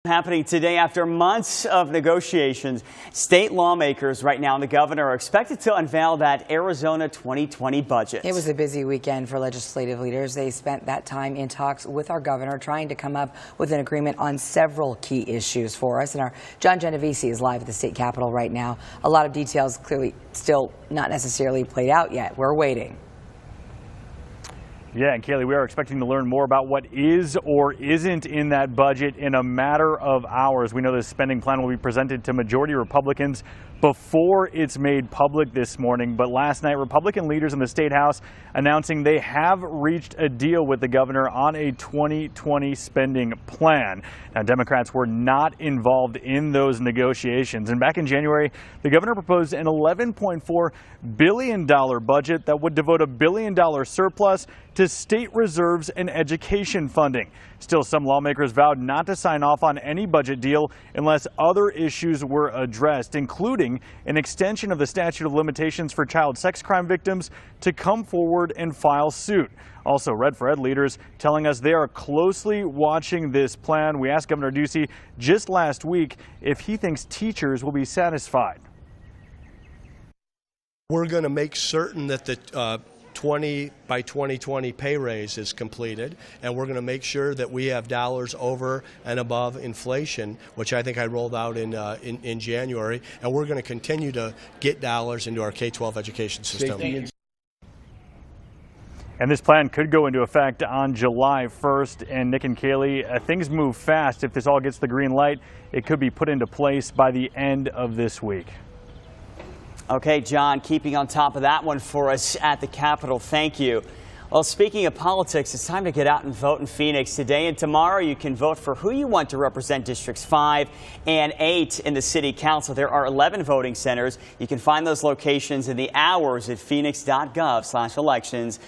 Happening today after months of negotiations. State lawmakers right now and the governor are expected to unveil that Arizona 2020 budget. It was a busy weekend for legislative leaders. They spent that time in talks with our governor trying to come up with an agreement on several key issues for us. And our John Genovese is live at the state capitol right now. A lot of details clearly still not necessarily played out yet. We're waiting. Yeah, and Kaylee, we are expecting to learn more about what is or isn't in that budget in a matter of hours. We know this spending plan will be presented to majority Republicans before it's made public this morning. But last night, Republican leaders in the State House announcing they have reached a deal with the governor on a 2020 spending plan. Now, Democrats were not involved in those negotiations. And back in January, the governor proposed an $11.4 billion budget that would devote $1 billion surplus to state reserves and education funding. Still, some lawmakers vowed not to sign off on any budget deal unless other issues were addressed, including an extension of the statute of limitations for child sex crime victims to come forward and file suit. Also, Red for Ed leaders telling us they are closely watching this plan. We asked Governor Ducey just last week if he thinks teachers will be satisfied. We're going to make certain that the 20 by 2020 pay raise is completed, and we're going to make sure that we have dollars over and above inflation, which I think I rolled out in January, and we're going to continue to get dollars into our K-12 education system. And this plan could go into effect on July 1st. And Nick and Kaylee, things move fast. If this all gets the green light, it could be put into place by the end of this week. Okay, John, keeping on top of that one for us at the Capitol. Thank you. Well, speaking of politics, it's time to get out and vote in Phoenix. Today and tomorrow, you can vote for who you want to represent Districts 5 and 8 in the City Council. There are 11 voting centers. You can find those locations and the hours at phoenix.gov/elections.